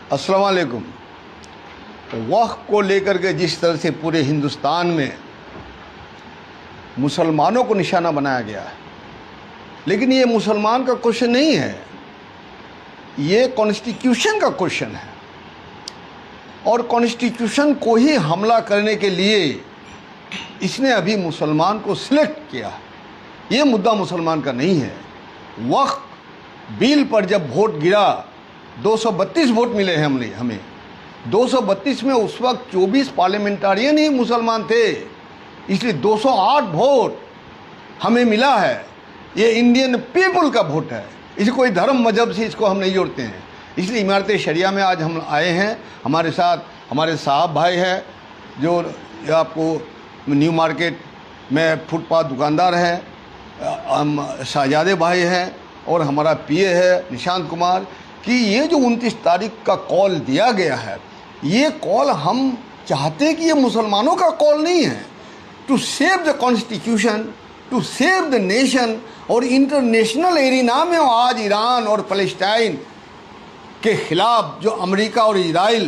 अस्सलाम वालेकुम। वक्फ को लेकर के जिस तरह से पूरे हिंदुस्तान में मुसलमानों को निशाना बनाया गया है, लेकिन ये मुसलमान का क्वेश्चन नहीं है, ये कॉन्स्टिट्यूशन का क्वेश्चन है। और कॉन्स्टिट्यूशन को ही हमला करने के लिए इसने अभी मुसलमान को सिलेक्ट किया। ये मुद्दा मुसलमान का नहीं है। वक्फ बिल पर जब वोट गिरा, 232 वोट मिले हैं हमें 232 में उस वक्त 24 पार्लियामेंटारियन ही मुसलमान थे, इसलिए 208 वोट हमें मिला है। ये इंडियन पीपल का वोट है, इसे कोई धर्म मजहब से इसको हम नहीं जोड़ते हैं। इसलिए इमारत शरिया में आज हम आए हैं। हमारे साथ हमारे साहब भाई हैं जो आपको न्यू मार्केट में फुटपाथ दुकानदार हैं, शाहजादे भाई हैं, और हमारा पीए है निशांत कुमार। कि ये जो 29 तारीख का कॉल दिया गया है, ये कॉल हम चाहते कि ये मुसलमानों का कॉल नहीं है। To save the constitution, to save the nation. और इंटरनेशनल एरिना में आज ईरान और फ़लस्तीन के ख़िलाफ़ जो अमेरिका और इजराइल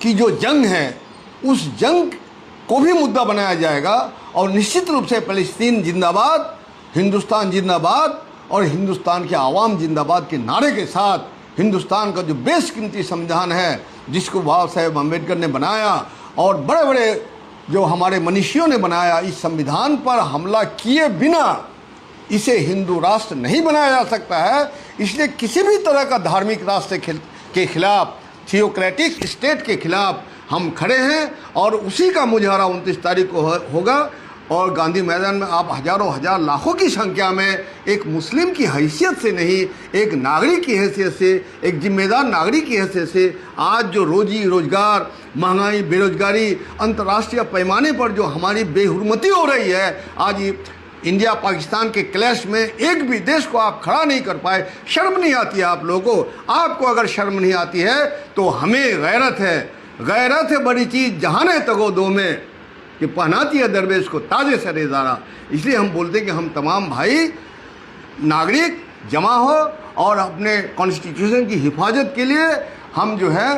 की जो जंग है, उस जंग को भी मुद्दा बनाया जाएगा। और निश्चित रूप से फ़लस्तीन जिंदाबाद, हिंदुस्तान जिंदाबाद और हिंदुस्तान के आवाम जिंदाबाद के नारे के साथ हिंदुस्तान का जो बेशकीमती संविधान है, जिसको बाबा साहेब अम्बेडकर ने बनाया और बड़े बड़े जो हमारे मनीषियों ने बनाया, इस संविधान पर हमला किए बिना इसे हिंदू राष्ट्र नहीं बनाया जा सकता है। इसलिए किसी भी तरह का धार्मिक राष्ट्र के खिलाफ, थियोक्रेटिक स्टेट के खिलाफ हम खड़े हैं। और उसी का मुजाहरा 29 तारीख को होगा। और गांधी मैदान में आप हज़ारों हजार लाखों की संख्या में एक मुस्लिम की हैसियत से नहीं, एक नागरिक की हैसियत से, एक जिम्मेदार नागरिक की हैसियत से आज जो रोजी रोजगार, महंगाई, बेरोजगारी, अंतर्राष्ट्रीय पैमाने पर जो हमारी बेहुरमती हो रही है, आज इंडिया पाकिस्तान के क्लैश में एक भी देश को आप खड़ा नहीं कर पाए। शर्म नहीं आती है आप लोगों को? आपको अगर शर्म नहीं आती है तो हमें गैरत है। गैरत है बड़ी चीज़, जहाने तगो दो में, कि पहनाती है दरवेश को ताजे सरेदारा। इसलिए हम बोलते हैं कि हम तमाम भाई नागरिक जमा हो और अपने कॉन्स्टिट्यूशन की हिफाजत के लिए हम जो है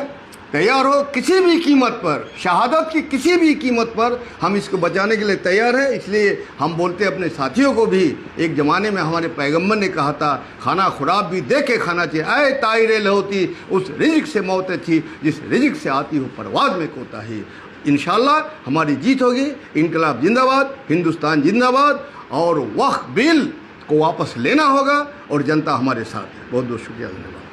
तैयार हो। किसी भी कीमत पर, शहादत की किसी भी कीमत पर हम इसको बचाने के लिए तैयार है। इसलिए हम बोलते हैं अपने साथियों को भी, एक ज़माने में हमारे पैगम्बर ने कहा था, खाना खुराब भी दे के खाना चाहिए। आए तायरे लहोती, उस रिज़्क़ से मौत थी जिस रिज़्क़ से आती हो परवाज़ में कोताही। इंशाल्लाह हमारी जीत होगी। इनकलाब जिंदाबाद, हिंदुस्तान जिंदाबाद। और वक्फ बिल को वापस लेना होगा और जनता हमारे साथ है। बहुत बहुत शुक्रिया, धन्यवाद।